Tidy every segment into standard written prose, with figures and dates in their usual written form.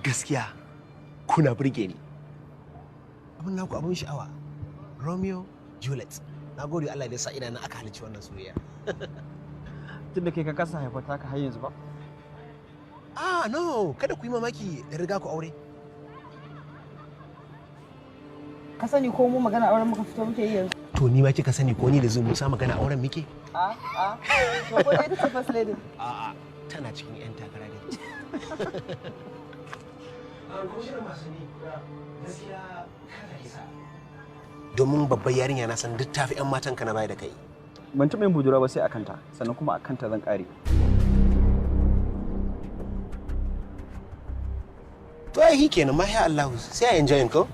gaskiya kuna burge ni. Abin naku abin sha'awa. Romeo Juliet. Na gode Allah da sa ina na aka halicci wannan soyayya. Tunda kai ka kasa haifata ka har yanzu ba? No, kada ku yi mamaki da riga ku aure. Ka sani ko mu magana auren muka fito muke yi yanzu? To ni ma kika sani ko ni da Zumu sa magana auren muke? To ko dai ta first lady? Tana cikin 'yan takara dai. Ko shi da masu ni gaskiya kana kisa. Domin babbar yarinya na san duk tafi 'yan matan ka na baya da kai. Ban taɓa yin budura ba sai a kanta, sannan kuma a kanta zan ƙare. To ai kenan ma ya Allah sai a enjoy ko?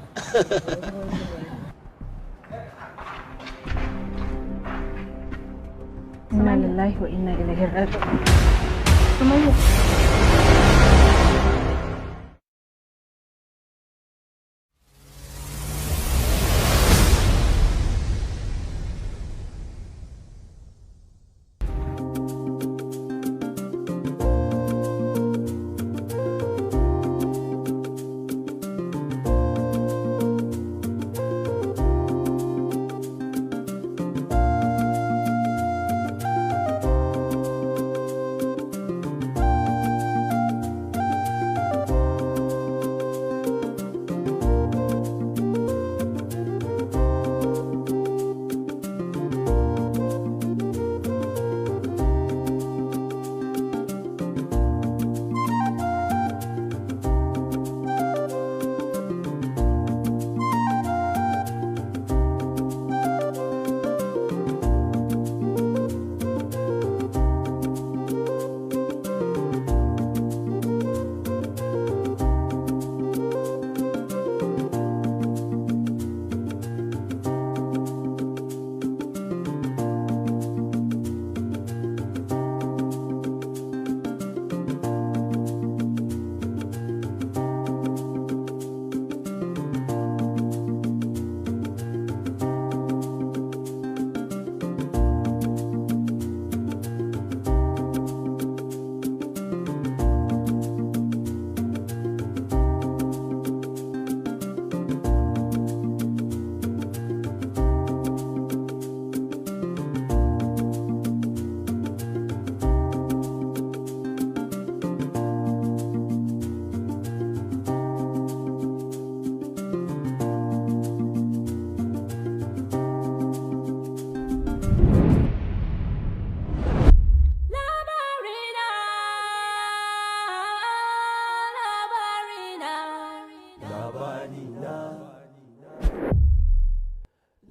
Inna lillahi wa inna ilaihi raji'un.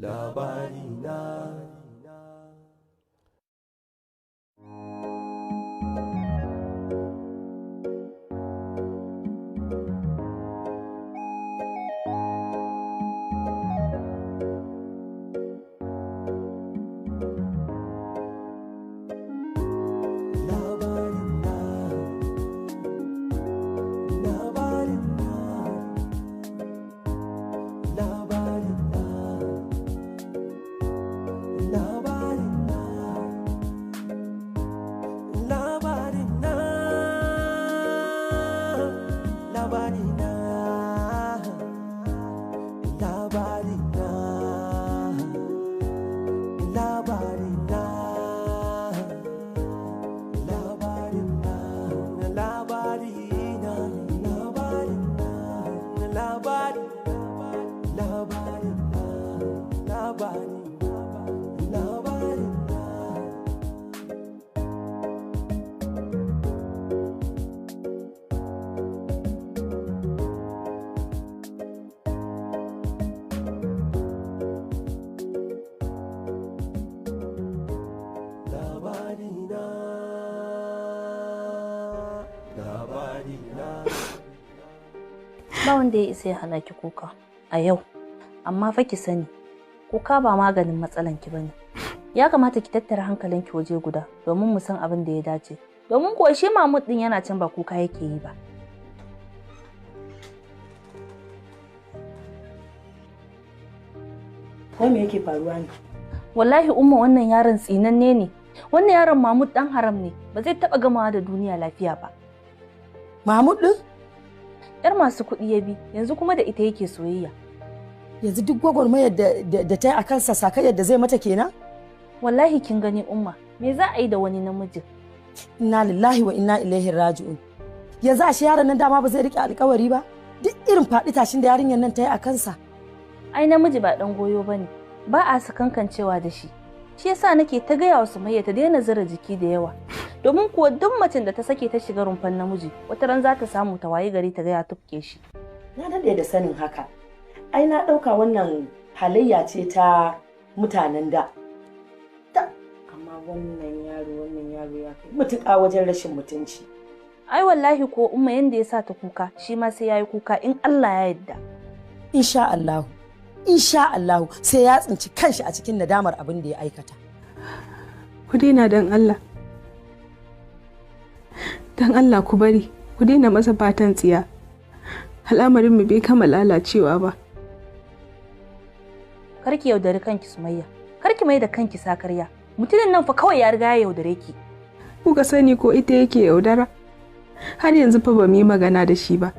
Labarina. Ba wanda ya isa ya hana ki kuka a yau, amma fa ki sani kuka ba maganin matsalan ki bane. Ya kamata ki tattara hankalinki waje guda domin mu san abin da ya dace. Domin kuwa shi Mahmud din yana can ba kuka yake yi ba. Ko me yake faruwa ne? Wallahi umma wannan yaron tsinanne ne. Wannan yaron Mahmud dan haram ne. Ba zai taba gamawa da duniya lafiya ba. Mahmud din? 'Yar masu kuɗi ya bi, yanzu kuma da ita yake soyayya. Yanzu duk gwagwarmayar da ta yi a kansa sakayyar da zai mata kenan? Wallahi kin gani Umma, me za a yi da wani namijin? Inna lillahi wa inna ilaihi raji'un. Yanzu ashe yaron nan dama ba zai rike alƙawari ba? Duk irin faɗi tashin da yarinyar nan ta yi a kansa. Ai namiji ba ɗan goyo bane, ba a sakankancewa da shi. Shi yasa nake ta gaya wa Sumayya ta daina zura jiki da yawa. Domin kuwa duk macen da ta sake ta shiga rumfan namiji, wata ran za ta samu ta waye gari ta ga ya tufke shi. Na dade da sanin haka. Ai na ɗauka wannan halayya ce ta mutanen da. Amma wannan yaro ya kai mutuƙa wajen rashin mutunci. Ai wallahi ko Umma yanda ya sa ta kuka, shi ma sai yayi kuka in Allah ya yarda. Insha Allah sai ya tsinci kanshi a cikin nadamar abin da ya aikata. Ku daina dan Allah. Dan Allah ku bari, ku daina masa fatan tsiya. Al'amarin mu bai kama lalacewa ba. Karki yaudari kanki Sumayya. Karki mai da kanki sakarya. Mutumin nan fa kawai ya riga ya yaudare ki. Kuka sani ko ita yake yaudara? Har yanzu fa ba mu yi magana da shi ba.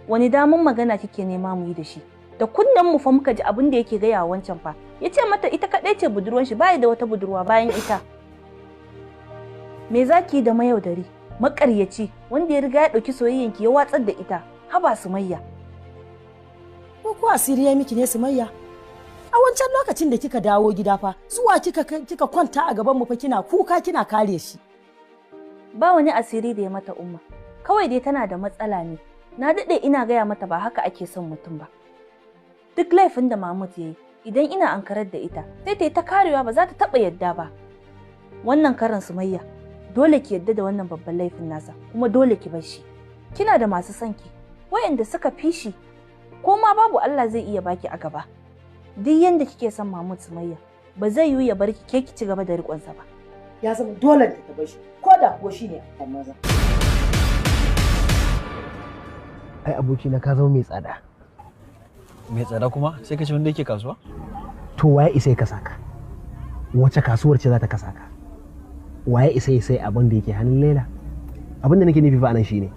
Wani damun magana kike nema mu yi da shi? Da kunnen mu fa muka ji abin da yake gaya wancan fa. Ya ce mata ita kaɗai ce budurwan shi, bai da wata budurwa bayan ita. Me zaki da mayaudari? Maƙaryaci wanda ya riga ya ɗauki soyayyanki ya watsar da ita. Haba Sumayya. Ko asiri ya miki ne Sumayya? A wancan lokacin da kika dawo gida fa, zuwa kika kwanta a gaban mu fa kina kuka kina kare shi. Ba wani asiri da ya mata Umma. Kawai dai tana da matsala ne. Na daɗe ina gaya mata ba haka ake son mutum ba. Duk laifin da Mahmud ya yi, idan ina ankarar da ita, sai ta yi ta karewa ba za ta taɓa yadda ba. Wannan karan Sumayya, dole ki yadda da wannan babban laifin nasa, kuma dole ki bar shi. Kina da masu son ki, wayanda suka fi shi, ko ma babu Allah zai iya baki a gaba. Duk yanda kike son Mahmud Sumayya, ba zai yiwu ya bar ki ci gaba da riƙonsa ba. Ya zama dole da ta bar shi, ko da kuwa shine a maza. Ai abokina ka zama mai tsada. Mai tsada kuma sai ka ce wanda yake kasuwa? To waye isa ya kasa ka? Wace kasuwar ce za ta kasa ka? Waye isa ya sai abin da yake hannun Laila? Abin da nake nufi fa anan shine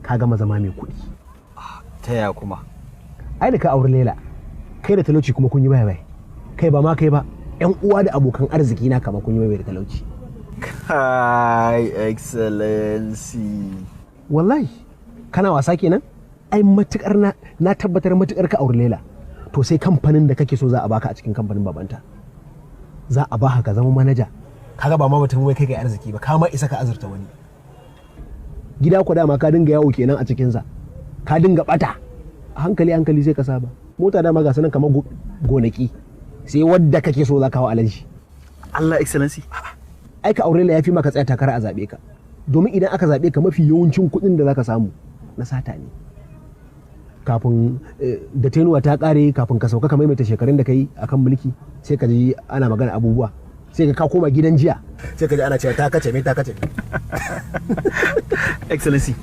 ka gama zama mai kuɗi. Ta yaya kuma? Ai da ka auri Laila, kai da talauci kuma kun yi bai. Kai ba ma kai ba, ƴan uwa da abokan arziki na kama kun yi bai da talauci. Kai excellency. Wallahi kana wasa kenan? Ai matukar na tabbatar matukar ka auri Laila, to sai kamfanin da kake so za a baka a cikin kamfanin babanta. Za a baka ka zama manaja. Kaga ba ma mutum wai kai arziki ba, ka ma isa ka azurta wani. Gida ku dama ka dinga yawo kenan a cikin sa. Ka dinga bata. A hankali sai ka saba. Mota dama ga sanan kamar gonaki. Sai wadda kake so za ka hawo alaji. Allah excellency. Ai ka aure Laila yafi maka tsaya takara a zabe ka. Domin idan aka zabe ka mafi yawancin kuɗin da zaka samu na sata ne. Kafin da tenuwa ta kare kafin ka sauka ka maimaita shekarun da kai akan mulki sai ka ji ana magana abubuwa sai ka koma gidan jiya sai ka ji ana cewa ta kace me excellency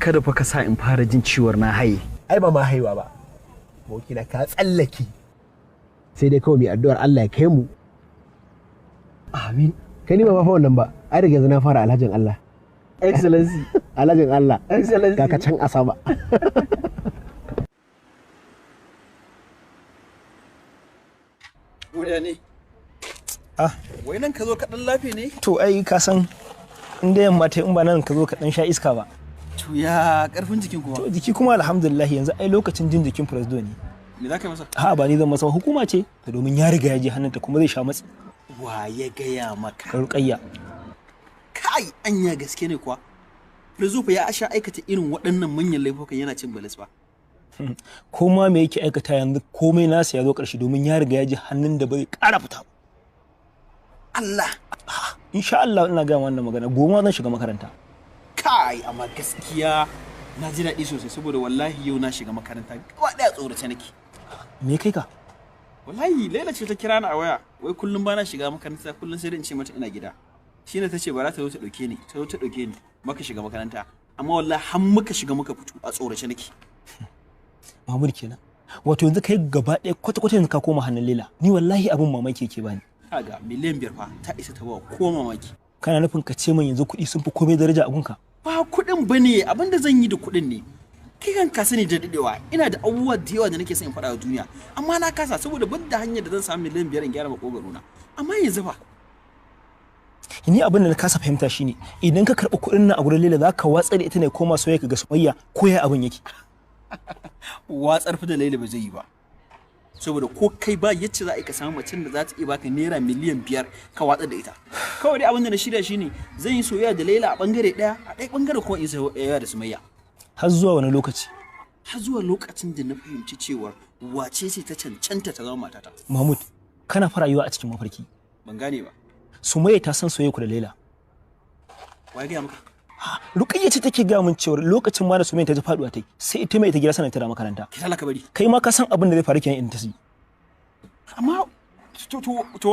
kada fa ka sa in fara jin ciwon na haye. Ai ba ma haihuwa ba bokina ka tsallaki sai dai kawai mai addu'ar Allah ya kai mu. Amin. Kai ni ba fa wannan ba, ai daga yanzu na fara alhajin Allah. Excellency. Alhajin Allah. Excellency. Kaka can asaba. Waya ne? Wai nan ka zo ka dan lafe ne? To ai ka san in da yamma ta in ba nan ka zo ka dan sha iska ba. To ya karfin jikin kuma? To jiki kuma alhamdulillah yanzu ai lokacin jin jikin Presdo ne. Me za ka yi masa? Ha ba ni zan masa hukuma ce da domin ya riga ya je hannunta kuma zai sha matsi. Wa ya gaya maka? Rukayya. Kai anya gaske ne kuwa? Presdo fa ya sha aikata irin waɗannan manyan laifukan yana cin balas ba. Ko ma me yake aikata yanzu komai nasa ya zo ƙarshe domin ya riga ya ji hannun da bai ƙara fita. Allah! Insha Allah ina gaya wannan magana goma zan shiga makaranta. Kai amma gaskiya na ji daɗi sosai saboda wallahi yau na shiga makaranta gaba ɗaya tsorace nake. Me kai ka? Wallahi Laila ce ta kira ni a waya wai kullum bana shiga makaranta kullum sai da in ce mata ina gida. Shine ta ce ba za ta zo ta ɗauke ni maka shiga makaranta amma wallahi har muka shiga muka fito a tsorace nake. Mahmud kenan. Wato yanzu kai gaba ɗaya kwata-kwata yanzu ka koma hannun Laila. Ni wallahi abin mamaki yake bani. Kaga miliyan 5 fa ta isa ta ba ko mamaki. Kana nufin ka ce min yanzu kuɗi sun fi komai daraja a gunka? Ba kuɗin bane abinda zan yi da kuɗin ne. kai kan ka sani da dadewa ina da abubuwa da yawa da nake son in faɗa wa duniya amma na kasa saboda ban da hanyar da zan samu miliyan 5 in gyara makogaro na amma yanzu fa ni abin da na kasa fahimta shine idan ka karɓi kuɗin nan a gurin Laila za ka watsa da ita ne koma soyayya ga Sumayya ko ya abin yake watsar fi da Laila ba zai yi ba saboda ko kai ba yacce za a ka samu macen da za ta iya baka naira miliyan 5 ka watsar da ita kawai dai abin da na shirya shine zan yi soyayya da Laila a bangare daya a ɗaya bangare kuma in soyayya da Sumayya har zuwa wani lokaci har zuwa lokacin da na fahimci cewa wace ce ta cancanta ta zama matata Mahmud kana fara yiwa a cikin mafarki ban gane ba Sumayya ta san soyayya ku da Laila wai ga maka Rukayya ce take ga mun cewa lokacin ma da Sumayya ta ji faduwa tai sai ita mai ta gida sanin ta da makaranta ki talaka bari kai ma ka san abin da zai faru kenan in ta ji amma to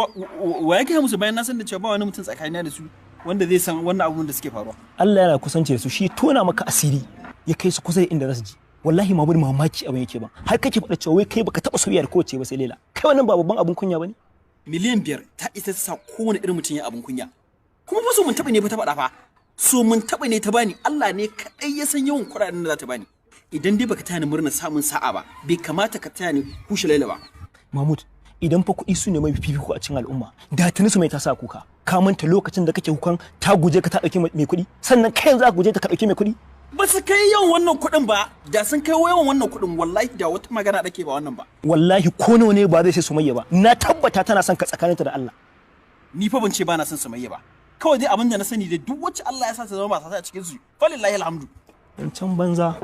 wai ga musu bayan na san da cewa ba wani mutum tsakanina da su wanda zai san wannan abun da suke faruwa Allah yana kusanci da su shi tona maka asiri ya kai su kusa da inda za su ji wallahi ma bari mamaki abin yake ba har kake faɗa cewa wai kai baka taɓa soyayya da kowace ba sai Laila kai wannan ba babban abin kunya bane miliyan 5 ta isa ta sa kowane irin mutum ya abin kunya kuma fa so mun taɓa ne ba ta faɗa fa so mun taɓa ne ta bani Allah ne kaɗai ya san yawan kuɗaɗen da za ta bani idan dai baka taya ni murna samun sa'a ba bai kamata ka taya ni kushe Laila ba Mahmud idan fa kuɗi su ne mai fifiko a cikin al'umma da tuni su mai ta sa kuka ka manta lokacin da kake kukan ta guje ka ta ɗauki mai kuɗi sannan kai yanzu ka guje ta ka ɗauki mai kuɗi ba su kai yawan wannan kuɗin ba da sun kai yawan wannan kuɗin wallahi da wata magana dake ba wannan ba wallahi ko nawa ne ba zai sai Sumayya ba na tabbata tana son ka tsakaninta da Allah ni fa ban ce ba na son Sumayya ba kawai dai abin da na sani da duk wacce Allah ya sa ta zama ba a cikin su falillahi alhamdu can banza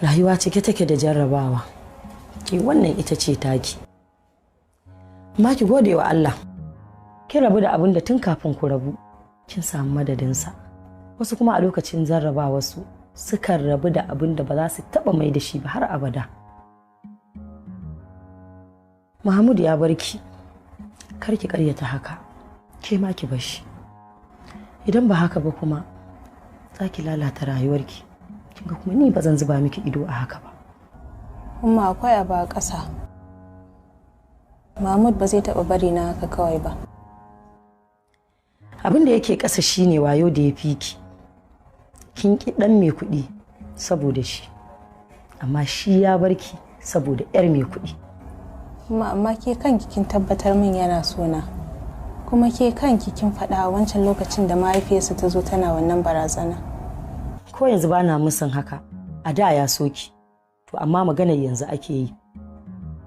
rayuwa cike take da jarrabawa ki wannan ita ce taki amma ki gode wa Allah ki rabu da abin da tun kafin ku rabu kin samu madadinsa wasu kuma a lokacin jarrabawa su sukan rabu da abin da ba za su taba mai da shi ba har abada Mahmud ya barki kar ki karyata haka ke ma ki bar shi idan ba haka ba kuma za ki lalata rayuwarki kinga kuma ni ba zan zuba miki ido a haka ba Umma akwai abu a ƙasa Mahmud ba zai taɓa bari na haka kawai ba abin da yake ƙasa shine wayo da ya fi ki kin ki dan mai kuɗi saboda shi amma shi ya barki saboda yar mai kuɗi amma ke kanki kin tabbatar min yana sona kuma ke kanki kin faɗa a wancan lokacin da mahaifiyarsa ta zo tana wannan barazana ko yanzu bana musun haka a da ya soki to amma maganar yanzu ake yi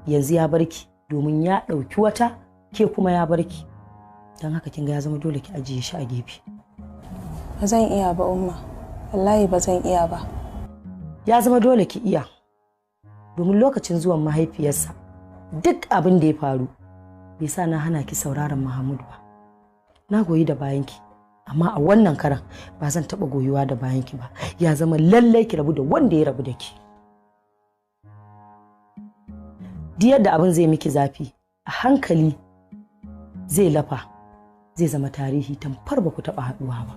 yanzu ya barki domin ya ɗauki wata ke kuma ya barki don haka kin ga ya zama dole ki ajiye shi a gefe ba zan iya ba umma wallahi ba zan iya ba ya zama dole ki iya domin lokacin zuwan mahaifiyarsa duk abin da ya faru bai sa na hana ki sauraron Mahmud ba na goyi da bayanki amma a wannan karan ba zan taɓa goyuwa da bayanki ba ya zama lallai ki rabu da wanda ya rabu da ki diyar da abin zai miki zafi a hankali zai lafa zai zama tarihi tamfar ba ku taɓa haɗuwa ba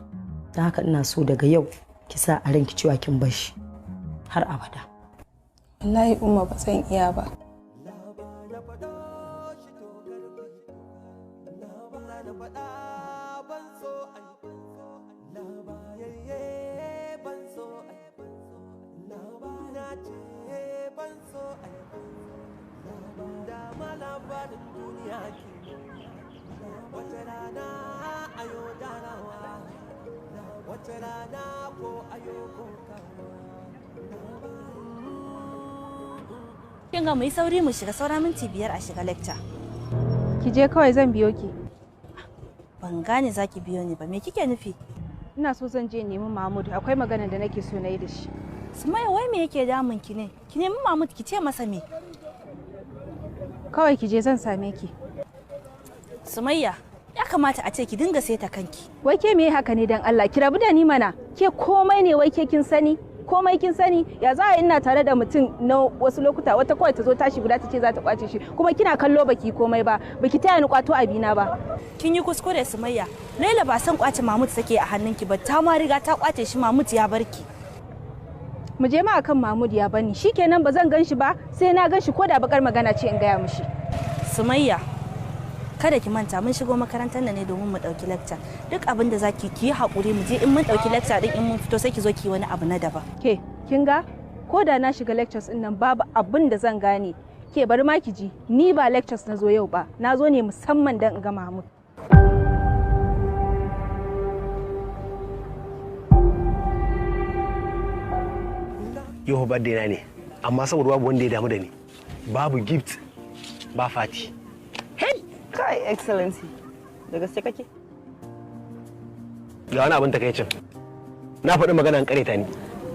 don haka ina so daga yau ki sa a ranki cewa kin bar shi har abada wallahi umma ba zan iya ba Kin ga mu yi sauri mu shiga saura minti 5 a shiga lecture. ki je kawai zan biyo ki Ban gane zaki biyo ni ba me kike nufi? ina so zan je nemi Mahmud akwai magana da nake so na yi da shi Sumayya wai me yake damun ki ne? Ki nemi Mahmud ki ce masa me? kawai ki je zan same ki Sumayya ya kamata a ce ki dinga saita kanki. wai ke me haka ne dan Allah ki rabu da ni mana ke komai ne wai ke kin sani komai kin sani ya za a ina tare da mutum na wasu lokuta wata kawai ta zo tashi guda ta ce za ta kwace shi kuma kina kallo baki komai ba baki taya ni kwato abina ba Kin yi kuskure Sumayya. Laila ba san kwace Mahmud take a hannunki ba ta ma riga ta kwace shi Mahmud ya barki. mu je ma akan Mahmud ya bani shikenan ba zan ganshi ba sai na ganshi ko da bakar magana ce in gaya mishi. Sumayya, kada ki manta mun shigo makarantar nan ne domin mu dauki lecture. Duk abin da zaki ki yi hakuri mu je in mun dauki lecture din in mun fito sai ki zo ki wani abu na daban. Ke, kin ga? Ko da na shiga lectures din nan babu abin da zan gane. Ke bari ma ki ji, ni ba lectures na zo yau ba. Na zo ne musamman dan in ga Mahmud. Yau birthday na ne, amma saboda babu wanda ya damu da ni. Babu gift, ba fati. Hey, kai excellency. Da gaske kake? Ga wani abin takaicin. Na faɗi magana an kareta ni.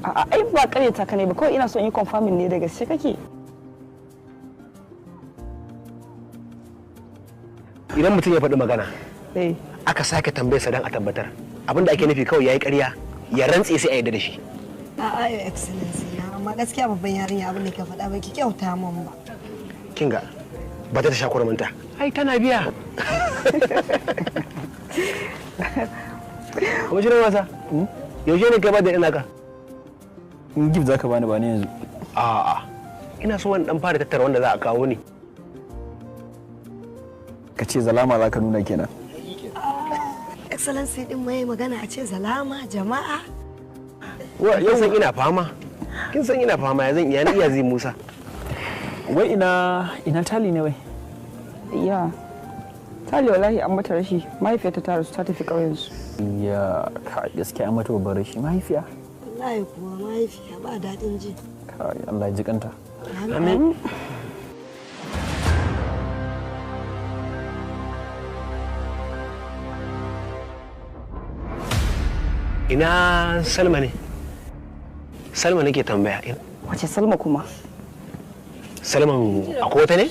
A'a, ai ba kareta ka ne ba, kawai ina so in yi confirming ne da gaske kake. Idan mutum ya faɗi magana, Eh, aka sake tambayarsa don a tabbatar. Abin da ake nufi kawai yayi ƙarya, ya rantse sai a yarda da shi. A'a, your excellency, amma gaskiya babban yarinya abin da ka faɗa ba ki kyauta min ba. Kinga, ba ta sha kurminta. Ai tana biya. Kuma shirin wasa? Yaushe ne kai ba da ina ka? In gift zaka bani ba ne yanzu. A'a, ina so wani dan fara tattara wanda za a kawo ni. Ka ce zalama zaka nuna kenan. Excellency din mai magana a ce zalama jama'a. Kin san ina fama. Kin san ina fama ya zan iya ni iya zai Musa. Wai ina tali ne wai? ya. Tali wallahi an mata rashi, mahaifiyarta ta rasu ta tafi ƙauyensu. Ya, gaskiya an mata babbar rashi mahaifiya. Wallahi kuwa mahaifiya ba daɗin ji. Kai Allah ya ji kanta. Amin. Ina Salma ne? Salma nake tambaya. Wace Salma kuma? Salman akwai wata ne?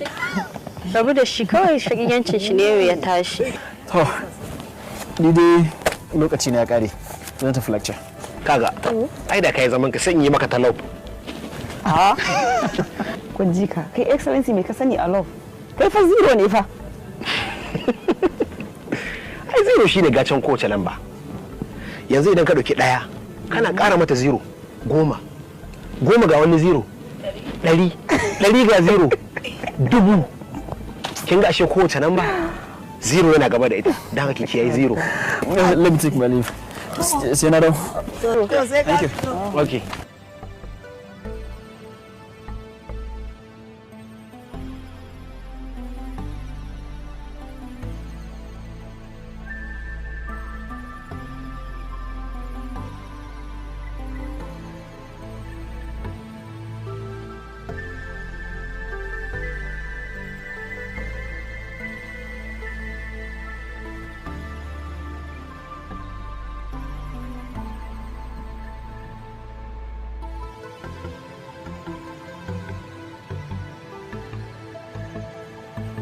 Rabu da shi kawai shagiyancin shi ne ya tashi. To, ni dai lokaci na ya kare. Zan tafi lecture. Kaga, ai da kai zaman ka sai in yi maka talau. A kun ji ka, kai excellency me ka sani a love? Kai fa zero ne fa. Ai zero shine gacen kowace lamba. Yanzu idan ka ɗauki ɗaya, kana ƙara mata zero, 10. 10 ga wani zero, 100. 100 ga zero, 1000. Kin ga ashe kowace lamba zero yana gaba da ita, don haka ki yayi zero. Let me take my leave. Sai na dawo. To sai ka. Okay.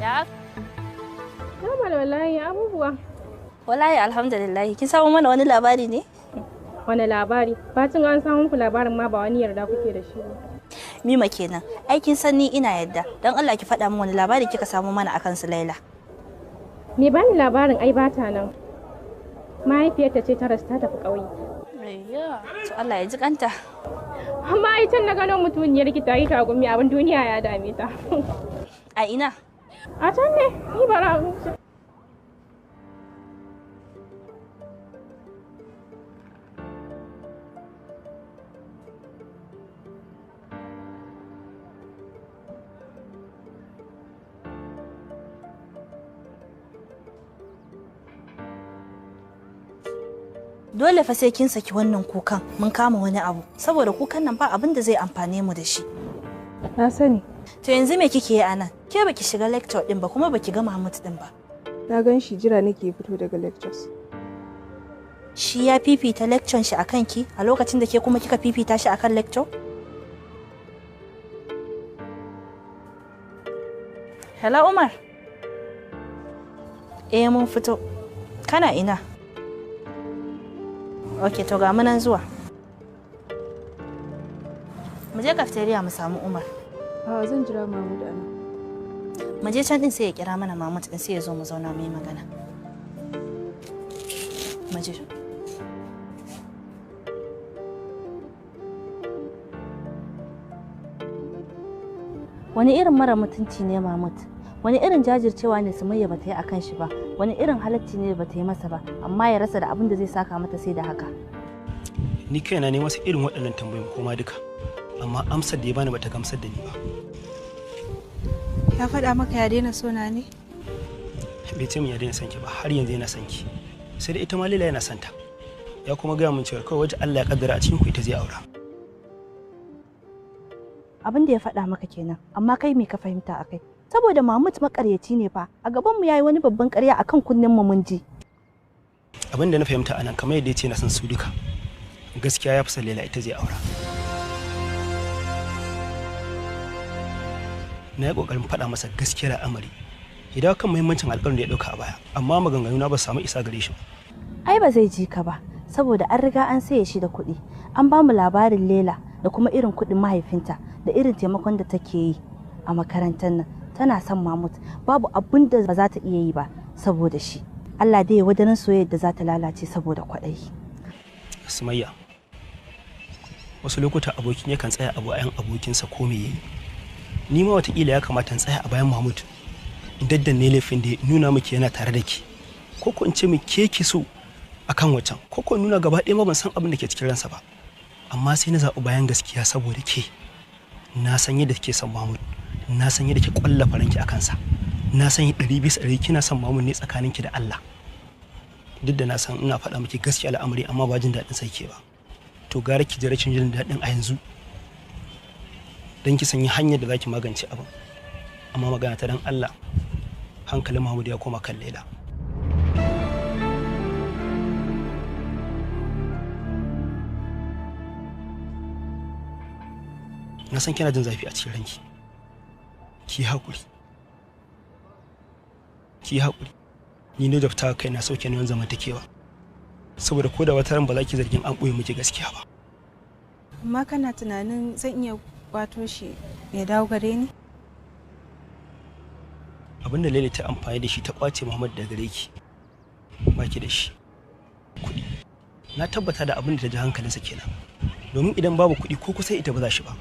Ya? Wallahi abubuwa. Wallahi alhamdulillah. Kin samu mana wani labari ne? Wani labari? Bacin an samu muku labarin ma ba wani yarda kuke da shi ba. Mima kenan. Ai kin san ni ina yadda. Dan Allah ki faɗa min wani labari kika samu mana akan su Laila. Me bani labarin ai bata nan. Mahaifiyarta ce ta rasu ta tafi ƙauye. Ayya, to Allah ya ji kanta. Amma ai can na gano mutuniyar ki ta yi tagumi abin duniya ya dame ta. A ina? A can ne, ni bara. Dole fa sai kin saki wannan kukan mun kama wani abu saboda kukan nan ba abin da zai amfane mu da shi. Na sani. To yanzu me kike yi anan? Ke baki shiga lecture din ba kuma baki ga Mahmud din ba. Na gan shi jira nake fito daga lectures. Shi ya fifita lecture shi akan ki a lokacin da ke kuma kika fifita shi akan lecture? Hello Umar. Mun fito. Kana ina? Ok, to ga munan zuwa. Mu je cafeteria mu samu Umar. Zan jira Mahmud ana. Mu je can din sai ya kira mana Mahmud din sai ya zo mu zauna mu yi magana. Mu je. Wani irin mara mutunci ne Mahmud? Wani irin jajircewa ne Sumayya bata yi akan shi ba? Wani irin halacci ne bata yi masa ba? Amma ya rasa da abin da zai saka mata sai da haka. Ni kaina ne masa irin waɗannan tambayoyin koma duka. Amma amsar da ya bani bata gamsar da ni ba. Ya faɗa maka ya daina sona ne? Bai ce min ya daina son ki ba, har yanzu yana son ki. Sai da ita ma Laila yana son ta. Ya kuma gaya min cewa kawai waje Allah ya kaddara a cikin ku ita zai aura. Abin da ya faɗa maka kenan, amma kai me ka fahimta akai? Saboda Mahmud makaryaci ne fa, a gaban mu yayi wani babban ƙarya akan kunnen mu mun ji. Abin da na fahimta anan kamar yadda yace na san su duka. Gaskiya ya fi son Laila ita zai aura. Na yi ƙoƙarin faɗa masa gaskiyar al'amari. Ya dawo kan muhimmancin alƙawarin da ya ɗauka a baya, amma maganganu na ba su samu isa gare shi ba. Ai ba zai ji ka ba, saboda an riga an saye shi da kuɗi. An ba mu labarin Laila da kuma irin kuɗin mahaifinta da irin taimakon da take yi a makarantar nan. Tana son Mahmud, babu abin da ba za ta iya yi ba saboda shi. Allah dai ya wadarin soyayyar da za ta lalace saboda kwaɗayi. Sumayya, wasu lokuta abokin yakan tsaya a bayan abokinsa ko me yayi. Ni ma wataƙila ya kamata in tsaya a bayan Mahmud in daddanne laifin da ya nuna miki yana tare da ki, ko ko in ce mu ke ki so akan wacan, ko ko nuna gaba ɗaya ma ban san abin da ke cikin ransa ba. Amma sai na zaɓi bayan gaskiya saboda ke. Na san yadda kike son Mahmud, na san yadda ke ƙwallafa ranki a kansa, na san 100% kina son Mahmud ne tsakaninki da Allah. Duk da na san ina faɗa miki gaskiya al'amari amma ba jin daɗin sai ke ba. To gara ki ji rashin jin daɗin a yanzu don ki sanya hanyar da zaki magance abin. Amma magana ta dan Allah, hankalin Mahmud ya koma kan Laila. Na san kina jin zafi a cikin ranki. Ki haƙuri. Ki haƙuri. Ni ne da kai na sauke ne zamantakewa. Saboda ko da wata ran ba za ki zargin an ɓoye miki gaskiya ba. Amma kana tunanin zan iya kwato shi ya dawo gare ni? Abin da Laila ta amfani da shi ta kwace Muhammad daga gare ki. Ba ki da shi. Kuɗi. Na tabbata da abin da ta ji hankalinsa kenan. Domin idan babu kuɗi ko kusa ita ba za shi ba.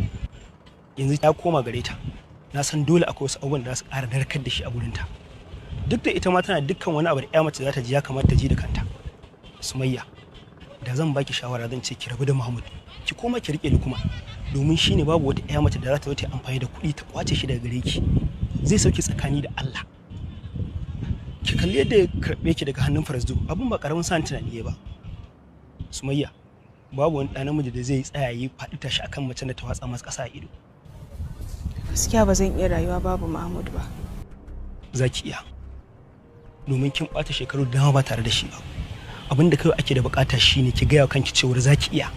Yanzu ya koma gare ta. Na san dole akwai wasu abubuwan da za su ƙara narkar da shi a gurinta. Duk da ita ma tana dukkan wani abu da ƴa mace za ta ji ya kamata ta ji da kanta. Sumayya, da zan baki shawara zan ce ki rabu da Mahmud. Ki koma ki rike Lukman, domin shine babu wata ƴa mace da za ta zo ta amfani da kuɗi ta kwace shi daga gare ki. Zai sauke tsakani da Allah. Ki kalli yadda ya karɓe ki daga hannun Farazdu, abin ba karamin sa tunani ba. Sumayya, babu wani ɗan namiji da zai tsaya yi faɗi tashi akan mace da ta watsa masa ƙasa a ido. Gaskiya ba zan iya rayuwa babu Mahmud ba. Za ki iya. Domin kin ɓata shekaru da dama ba tare da shi ba. Abin da kawai ake da bukata shine ki gaya wa kanki cewar za ki iya.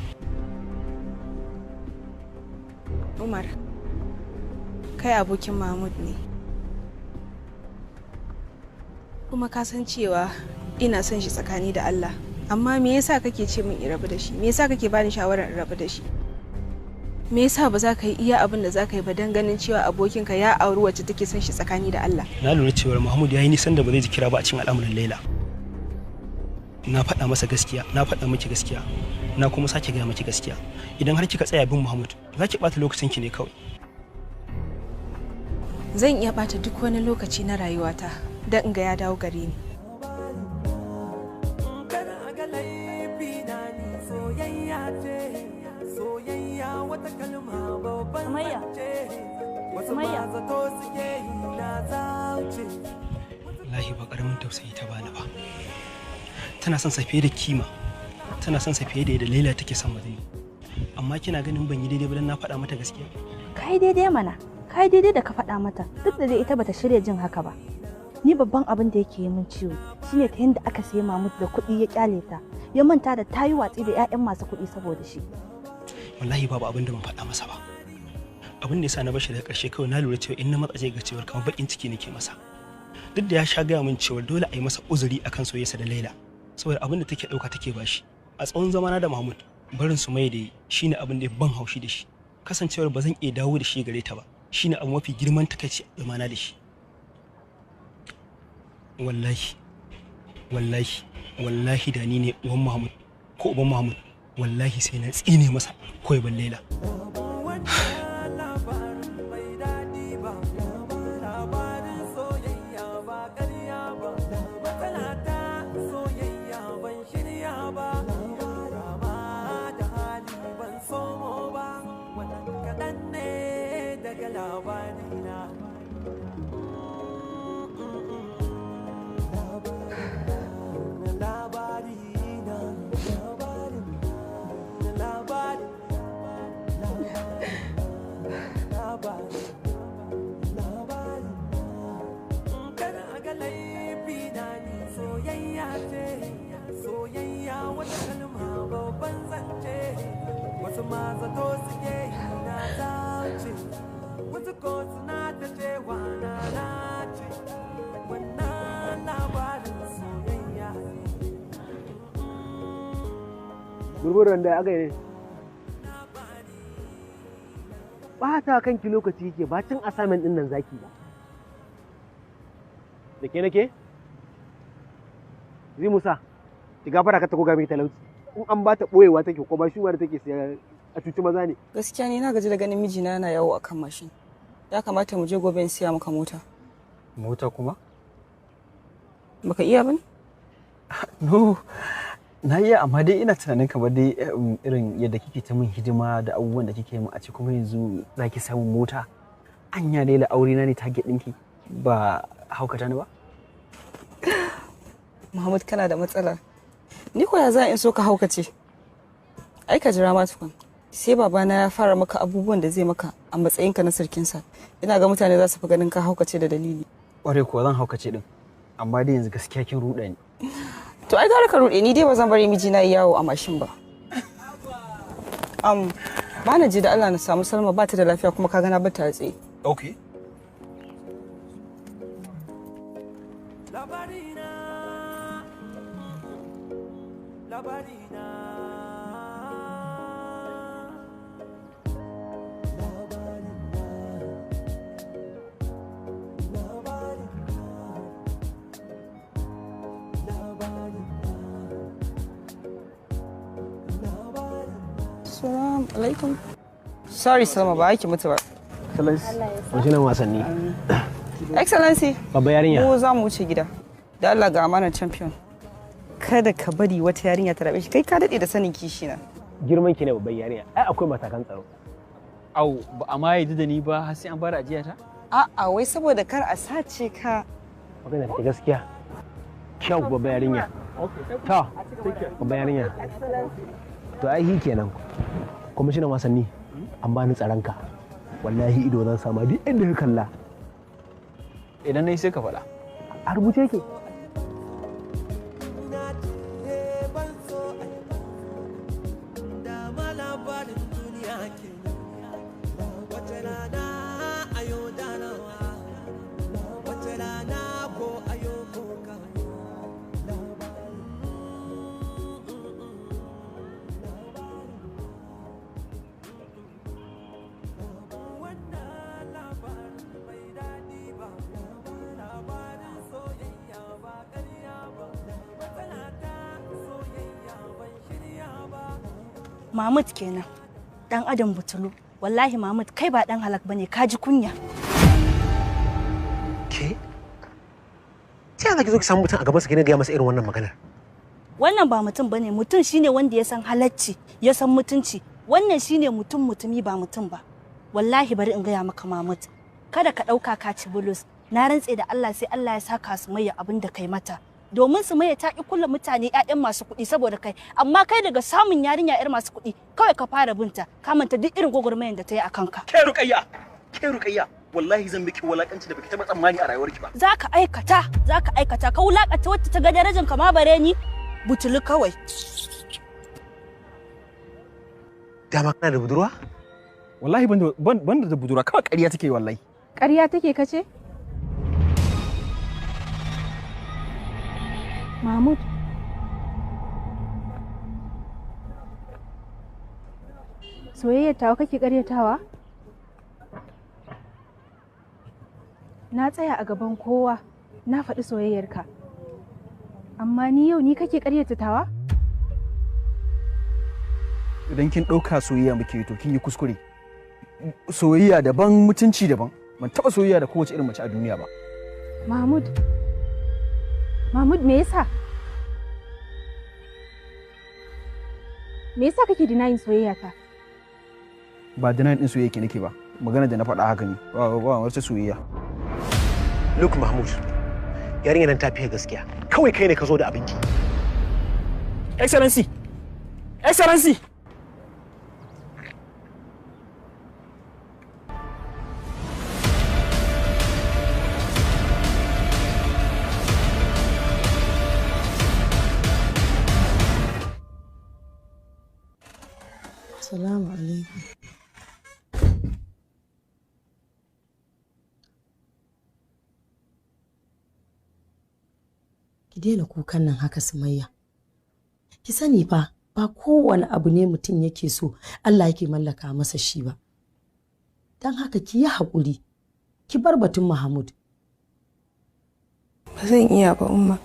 Umar, kai abokin Mahmud ne. Kuma ka san cewa ina son shi tsakani da Allah. Amma me yasa kake ce min in rabu da shi? Me yasa kake bani shawarar in rabu da shi? Me yasa ba za ka yi iya abin da za ka yi ba don ganin cewa abokinka ya auri wacce take son shi tsakani da Allah? Na lura cewa Mahmud ya yi nisan da ba zai ji kira ba a cikin al'amuran Laila. Na faɗa masa gaskiya, na faɗa miki gaskiya, na kuma sake gaya miki gaskiya. Idan har kika tsaya bin Mahmud, za ki ɓata lokacin ki ne kawai. Zan iya ɓata duk wani lokaci na rayuwata don in ga ya dawo gare ni. Sumayya. Sumayya. Wallahi ba karamin tausayi ta bani ba. Tana son sa fiye da kima. Tana son sa fiye da yadda Laila take son Madina. Amma kina ganin ban yi daidai ba dan na faɗa mata gaskiya? Kai daidai mana. Kai daidai da ka faɗa mata. Duk da dai ita bata shirya jin haka ba. Ni babban abin da yake yi min ciwo shine ta yanda aka sayi Mahmud da kuɗi ya kyale ta. Ya manta da tayi watsi da 'ya'yan masu kuɗi saboda shi. Wallahi babu abin da ban faɗa masa ba. Abin da yasa na bashi daga ƙarshe kawai na lura cewa in na matsa ga cewa kamar bakin ciki nake masa. Duk da ya sha gaya min cewa dole a yi masa uzuri akan soyayyarsa da Laila saboda abin da take ɗauka take bashi. A tsawon zamana da Mahmud barin su mai da shine abin da ya ban haushi da shi. Kasancewar ba zan iya dawo da shi gare ta ba shine abu mafi girman takaici a zamana da shi. Wallahi da ni ne uwan Mahmud ko uban Mahmud wallahi sai na tsine masa koyi ban Laila. Gurgurun da aka yi ɓata kanki lokaci yake ba cin assignment ɗin nan zaki ba. Da ke nake? Zai Musa, ki gafara ka ta goga miki talauci. In an ba ta ɓoyewa take ko ba shi da take siya a cuci maza ne. Gaskiya ni na gaji da ganin mijina yana yawo akan mashin. Ya kamata mu je gobe in siya maka mota. Mota kuma? Baka iya bane? No, na iya amma dai ina tunanin kamar dai irin yadda kike ta min hidima da abubuwan da kike min a ci kuma yanzu za ki samu mota. Anya dai aure na ne target ɗinki ba haukata ni ba? Muhammad kana da matsala. Ni ko ya za in so ka haukace? Ai ka jira ma tukun. Sai babana ya fara maka abubuwan da zai maka a matsayinka na sarkinsa. Ina ga mutane za su fi ganin ka haukace da dalili. Ƙwarai kuwa zan haukace din. Amma dai yanzu gaskiya kin ruɗa ni. To ai gara ka ruɗe ni dai ba zan bari mijina yi yawo a mashin ba. Ba na ji da Allah na samu Salma ba ta da lafiya kuma ka gana ba ta tsaye. Okay. Assalamu alaikum. Sorry Salma ba aiki mutu ba. Excellency. Mashinan wasanni. Excellency. Babba yarinya. Mu za mu wuce gida. Da Allah ga amanar champion. Kada ka bari wata yarinya ta rabe shi kai ka dade da sanin kishi na. Girman ki ne babban yarinya. Ai akwai matakan tsaro. Au, ba a ma yadda da ni ba har sai an bada ajiya ta? A'a wai saboda kar a sace ka. Magana ta gaskiya. Kyau babban yarinya. Ta. Babban yarinya. To ai hi kenan. Kwamishinan wasanni an bani tsaronka. Wallahi ido zan sama duk inda ka kalla. Idan nayi sai ka faɗa. A rubuce yake. Mahmud kenan. Dan adam butulu. Wallahi Mahmud kai ba dan halak bane, ka ji kunya. Ke? Sai ana ki zo ki samu mutum a gaban sa kina ga masa irin wannan maganar. Wannan ba mutum bane, mutum shine wanda ya san halacci, ya san mutunci. Wannan shine mutum mutumi ba mutum ba. Wallahi bari in gaya maka Mahmud. Kada ka dauka ka ci bulus. Na rantse da Allah sai Allah ya saka su mai abin da kai mata. Domin su maye ta ki kula mutane ƴaƴan masu kuɗi saboda kai, amma kai daga samun yarinya ƴar masu kuɗi kawai ka fara binta, ka manta duk irin gwagwarmayar da ta yi a kanka. Ke Rukayya, wallahi zan miki wulakanci da baki taɓa tsammani a rayuwarki ba. Zaka aikata, ka wulakanta wacce ta ga darajar ka ma bare ni, butulu kawai. Dama kana da budurwa? Wallahi ban da budurwa, kawai ƙarya take wallahi. Ƙarya take kace? Mahmud. Soyayyar tawa kake ƙaryatawa? Na tsaya a gaban kowa, na faɗi soyayyarka. Amma ni yau ni kake ƙaryata tawa? Idan kin ɗauka soyayya muke to kin yi kuskure. Soyayya daban, mutunci daban. Ban taɓa soyayya da kowace irin mace a duniya ba. Mahmud me yasa? Me yasa kake denying soyayya ta? Ba denying din soyayya ke nake ba. Magana da na faɗa haka ne. Ba wata soyayya. Look Mahmud. Yarinya nan ta fiye gaskiya. Kawai kai ne ka zo da abinki. Excellency. Excellency. Assalamu alaikum. Ki daina kukan nan haka Sumayya. Ki sani fa ba kowane abu ne mutum yake so Allah yake mallaka masa shi ba. Don haka ki yi haƙuri, ki bar batun Mahmud. Ba zan iya ba umma.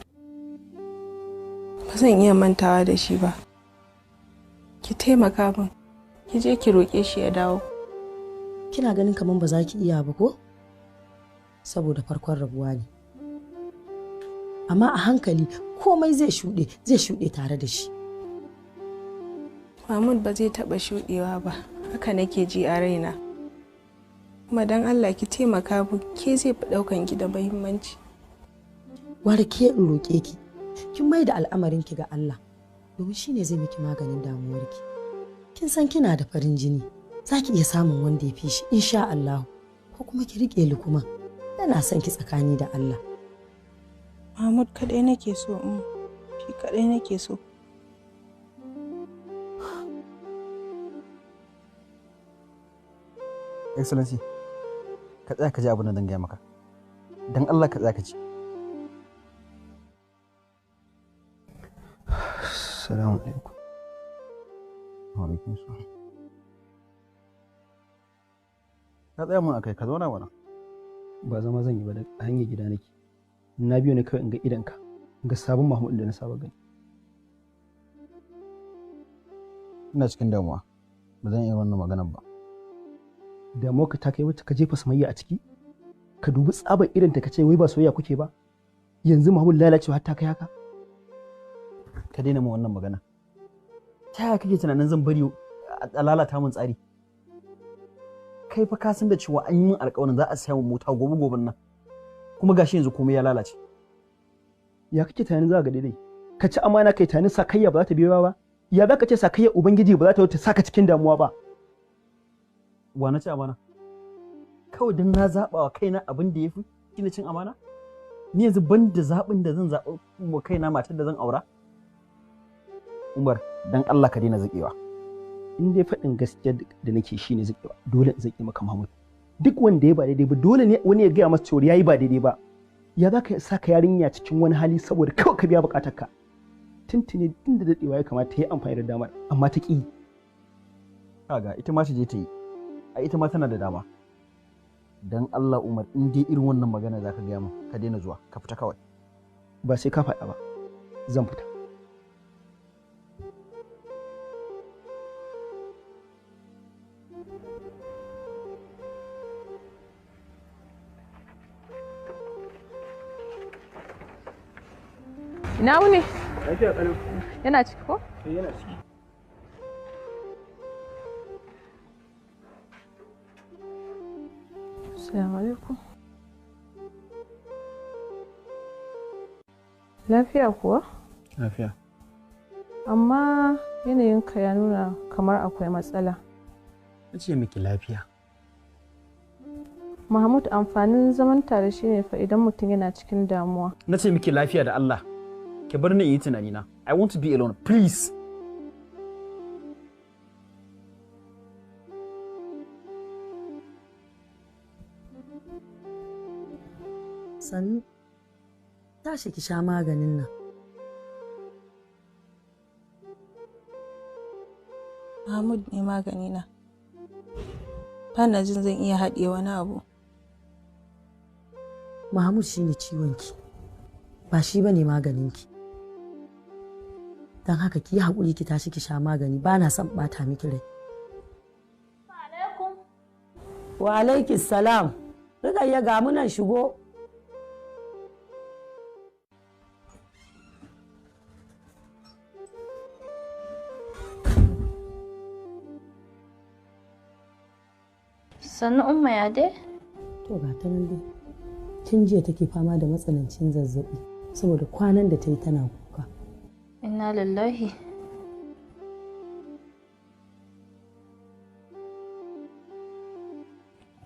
Ba zan iya mantawa da shi ba. Ki taimaka min, ki je ki roƙe shi ya dawo. Kina ganin kamar ba za ki iya ba ko? Saboda farkon rabuwa ne. Amma a hankali komai zai shuɗe tare da shi. Mahmud ba zai taɓa shuɗewa ba, haka nake ji a raina. Kuma don Allah ki taimaka mu, ke zai fi ɗaukan ki da muhimmanci. Ware ke in roƙe ki, kin mai da al'amarinki ga Allah, domin shi ne zai miki maganin damuwarki. Kin san kina da farin jini, za ki iya samun wanda ya fi shi insha Allah, ko kuma ki riƙe lukuma, yana son ki tsakani da Allah. Mahmud kaɗai nake so, shi kaɗai nake so. Excellency, ka tsaya ka ji abin da zan gaya maka. Dan Allah ka tsaya ka ji. Assalamu alaikum. Wa alaikum salam. Ka tsaya mun akai, ka zauna mana. Ba zama zan yi ba, da hanyar gida nake. Na biyo ne kawai in ga idanka, in ga sabon Mahmud da na saba gani. Ina cikin damuwa. Ba zan iya wannan maganar ba. Damuwa ka ta kai wacce ka jefa Sumayya a ciki? Ka dubi tsabar irin ta ka ce wai ba soyayya kuke ba? Yanzu Mahmud lalacewa har ta kai haka? Ka daina min wannan magana. Ta yaya kake tunanin zan bari a lalata min tsari? Kai fa ka san da cewa an yi min alƙawarin za a saya min mota gobe nan. Kuma gashi yanzu komai ya lalace. Ya kake tunanin za ka ga daidai? Ka ci amana kai tunanin sakayya ba za ta biyo ba? Ya za ka ce sakayya Ubangiji ba za ta wuce saka cikin damuwa ba? Wa na ci amana? Kawai don na zaɓa wa kaina abin da ya fi kina cin amana? Ni yanzu ban da zaɓin da zan zaɓa wa kaina matar da zan aura? Umar, dan Allah ka daina zaƙewa. In dai faɗin gaskiya da nake shi ne zaƙewa, dole in zaƙe maka Mahmud. Duk wanda ya ba daidai ba, dole ne wani ya gaya masa cewa ya yi ba daidai ba. Ya za ka sa ka yarinya cikin wani hali saboda kawai ka biya buƙatarka. Tuntuni tun da daɗewa ya kamata ta yi amfani da damar, amma ta ƙi. Kaga ita ma ta je ta yi. A ita ma tana da dama. Dan Allah Umar, in dai irin wannan magana za ka gaya min, ka daina zuwa, ka fita kawai. Ba sai ka faɗa ba, zan fita. Ina wuni? Lafiya ƙalau. Yana ciki ko? Yana ciki. Assalamu alaikum. Lafiya kuwa? Lafiya. Amma yanayinka ya nuna kamar akwai matsala. Na ce miki lafiya. Mahmud, amfanin zaman tare shine fa idan mutum yana cikin damuwa. Na ce miki lafiya da Allah. Ki bar ni in yi tunanina. I want to be alone, please. Sannu, tashi ki sha maganin nan. Mahmud ne maganina. Bana jin zan iya haɗiye wani abu. Mahmud shi ne ciwonki, ba shi ba ne maganinki. Don haka ki yi haƙuri ki tashi ki sha magani, ba na son ɓata miki rai. Wa alaikis salam. Rikayya ga munan shigo. Sannu Umma ya dai? To ga ta nan dai. Tun jiya take fama da matsanancin zazzaɓi saboda kwanan da ta yi tana kuka. Inna lillahi.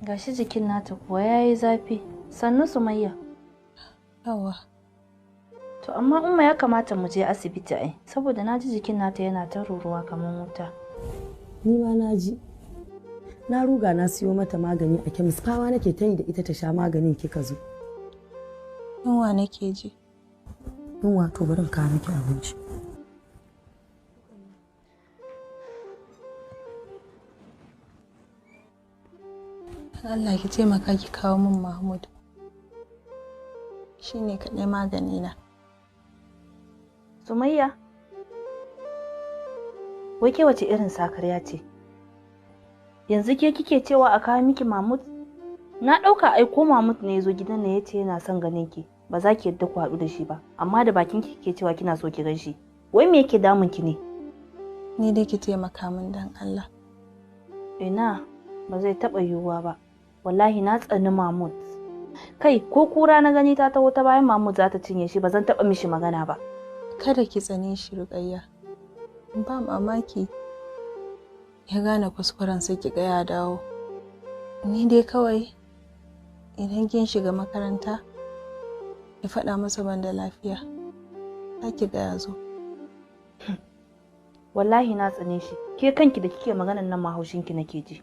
Gashi jikin nata kuwa ya yi zafi. Sannu Sumayya. Yawa. To amma Umma ya kamata mu je asibiti ai, saboda na ji jikin nata yana ta ruruwa kamar wuta. Ni ma na ji. Na ruga na siyo mata magani a kemis, fama nake ta yi da ita ta sha maganin kika zo. Yunwa nake ji. Yunwa to bari in kawo miki abinci. Allah ki taimaka ki kawo min Mahmud. Shi ne kaɗai magani na. Sumayya, wai ke wace irin sakarya ce? Yanzu ke kike cewa a kawo miki Mahmud? Na ɗauka aiko Mahmud ne ya zo gidan na ya ce yana son ganin ki, ba za ki yadda ku haɗu da shi ba, amma da bakin ki kike cewa kina so ki gan shi. Wai me yake damun ki ne? Ni dai ki taimaka min dan Allah. Ina, ba zai taɓa yiwuwa ba. Wallahi na tsani Mahmud. Kai, ko kura na gani ta taho ta bayan Mahmud za ta cinye shi, ba zan taɓa mishi magana ba. Kada ki tsane shi, Ruqayya. Ba mamaki ya gane kuskuren sai ki ga ya dawo. Ni dai kawai idan kin shiga makaranta ki faɗa masa ban da lafiya, za ki ga ya zo. Wallahi na tsane shi, ke kanki da kike maganan nan mahaushinki nake ji.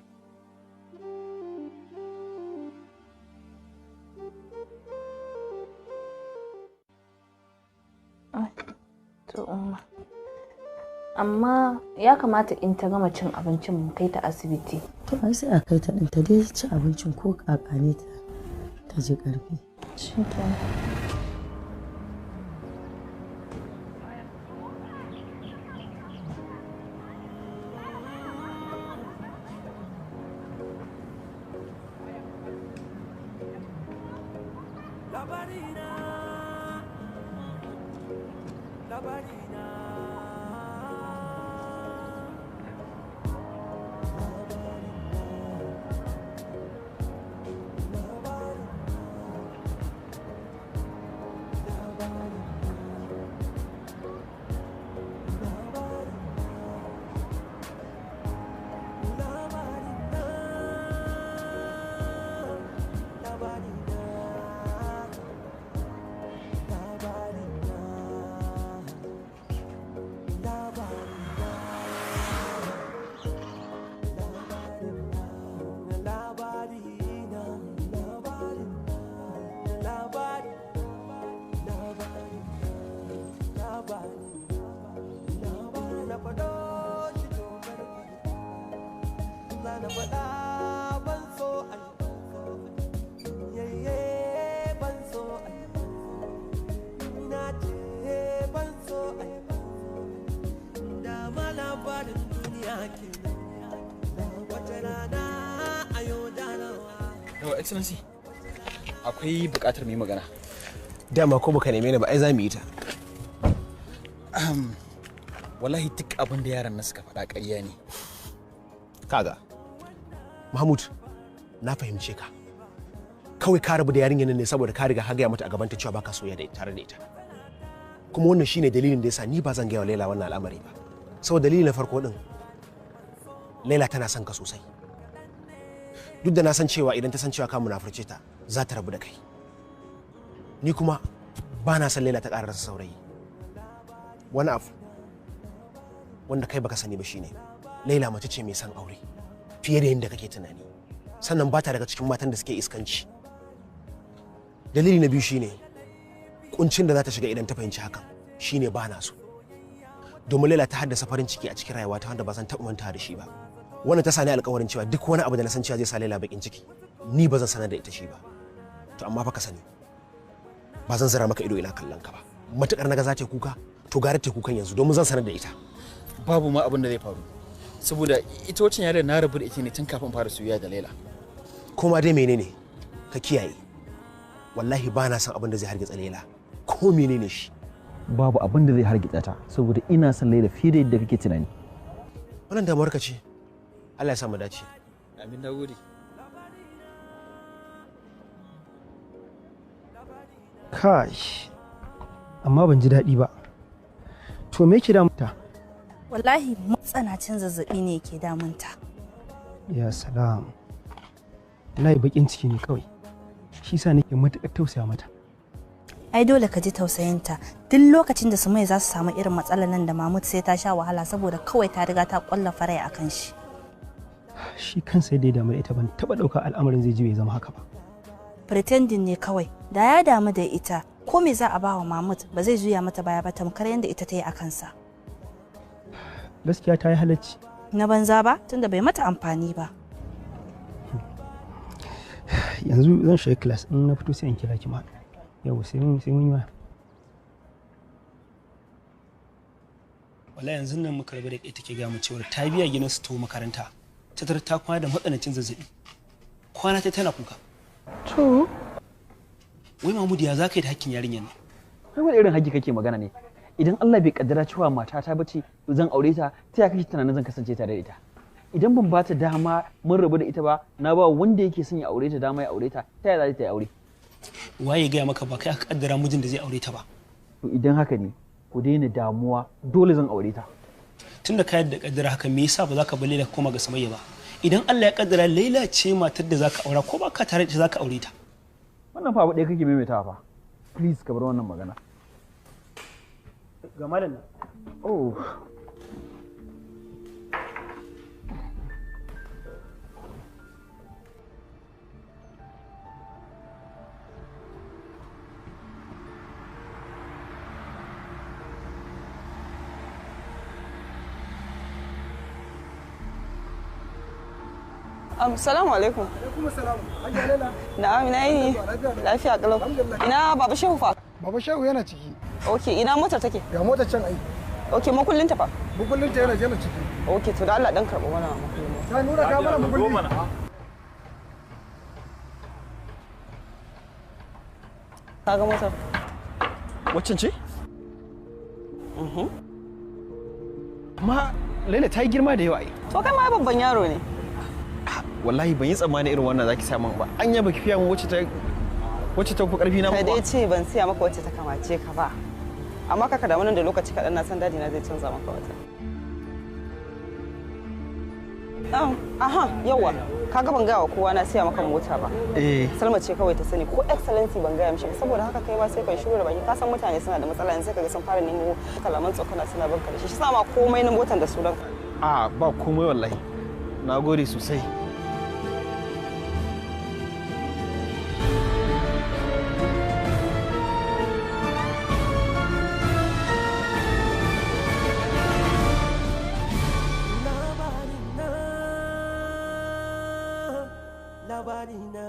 Amma ya kamata in ta gama cin abincin mu kai ta asibiti. To ai sai a kai ta din ta dai ci abincin ko kakane ta ji karfi. Shikenan. Labarina, Labarina. Yawa Excellency, akwai buƙatar mu yi magana. Dama ko baka neme ni ba ai za mu yi ta. Wallahi duk abin da yaran nan suka faɗa ƙarya ne. Kaga, Mahmud, na fahimce ka. Kawai ka rabu da yarinyar nan ne saboda ka riga ka gaya mata a gaban ta cewa baka soyayya da tare da ita. Kuma wannan shine dalilin da yasa ni ba zan gaya wa Laila wannan al'amari ba. Saboda dalili na farko din, Laila tana son ka sosai. Duk da na san cewa idan ta san cewa ka munafurce ta, za ta rabu da kai. Ni kuma ba na san Laila ta ƙara rasa saurayi. Wani abu wanda kai baka sani ba shine Laila mace ce mai son aure fiye da yadda kake tunani. Sannan ba ta daga cikin matan da suke iskanci. Dalili na biyu shine kuncin da za ta shiga idan ta fahimci hakan shine ba na so. Domin Laila ta haddasa farin ciki a cikin rayuwata wanda ba zan taɓa manta da shi ba. Wannan ta sani alƙawarin cewa duk wani abu da na san cewa zai sa Laila bakin ciki ni ba zan sanar da ita shi ba. To amma fa ka sani ba zan zira maka ido ina kallon ka ba. Matukar naga za ta kuka to gara ta kukan yanzu domin zan sanar da ita. Babu ma abin da zai faru. Saboda ita wacce yare na rabu da ita ne tun kafin fara soyayya da Laila. Kuma dai menene ka kiyaye. Wallahi ba na san abin da zai hargitsa Laila. Ko menene shi? Babu abin da zai hargitsa ta saboda ina son Laila fiye da yadda kake tunani. Wannan damuwar ka ce. Allah ya sa mu dace. Amin, na gode. Kai, amma ban ji daɗi ba. To me ke damunta? Wallahi matsanacin zazzabi ne ke damunta. Ya salam. Wallahi bakin ciki ne kawai. Shi sa nake matuƙar tausaya mata. Ai dole ka ji tausayinta. Duk lokacin da Sumayya za su samu irin matsalar nan da Mahmud sai ta sha wahala saboda kawai ta riga ta ƙwalla farai akan shi. Shi kansa yadda ya damu da ita ban taɓa ɗaukar al'amarin zai ji bai zama haka ba. Pretending ne kawai. Da ya damu da ita ko me za a ba wa Mahmud ba zai juya mata baya ba tamkar yadda ita ta yi a kansa. Gaskiya ta yi halacci. Na banza ba tunda bai mata amfani ba. yanzu zan shiga class in na fito sai in kira ki ma. Yau sai mun yi wa. Wallahi yanzu nan muka rabu da ita take ga mu cewa ta biya gidan su to makaranta. Ta kwana da matsanancin zazzabi. Kwana ta tana kuka. To wai Mahmud ya za ka yi da hakkin yarinyar nan? kai wani irin haƙƙi kake magana ne? Idan Allah bai kaddara cewa matata bace zan aure ta, ta ya kake tunanin zan kasance tare da ita? Idan ban ba ta dama mun rabu da ita ba, na ba wanda yake son ya aure ta dama ya aure ta, ta ya za ta yi aure? Waye gaya maka ba kai aka kaddara mijin da zai aure ta ba? To idan haka ne, ku daina damuwa, dole zan aure ta. Tunda ka yadda kaddara haka me yasa ba za ka bar Laila koma ga Samayya ba? Idan Allah ya kaddara Laila ce matar da za ka aura ko ba ka tare da ita za ka aure ta? Wannan fa abu ɗaya kake maimaitawa fa. Please ka bar wannan magana. Ga malam. Oh. Salamu alaikum. Alaikum salam. Hajiya Laila. Na'am, ina yini? Lafiya kalau. Ina Baba Shehu fa? Baba Shehu yana ciki. Okay, ina motar take? Ga motar can ai. Okay, makullin ta fa? Makullin ta yana ciki. Okay, to da Allah dan karɓi wannan makullin. Ta nura ka mana makullin. Kaga motar? Waccan ce? Amma Laila ta yi girma da yawa ai. To kai ma babban yaro ne. Wallahi ban yi tsammani irin wannan zaki sa min ba. Anya baki fiya min wacce ta fi karfi na ba. Kai dai ce ban siya maka wacce ta kamace ka ba. Amma kaka da wannan da lokaci kaɗan na san dadi na zai canza maka wata. Aha, yawa. Kaga ban gaya wa kowa na siya maka mota ba. Salma ce kawai ta sani ko excellency ban gaya mishi ba saboda haka kai ba sai kai shiru da baki ka san mutane suna da matsala yanzu sai kaga sun fara nemo kalaman tsokana suna banka da shi. Shi sa ma komai na motan da sunan ka. A ba komai wallahi. Na gode sosai. Labarina. Labarina.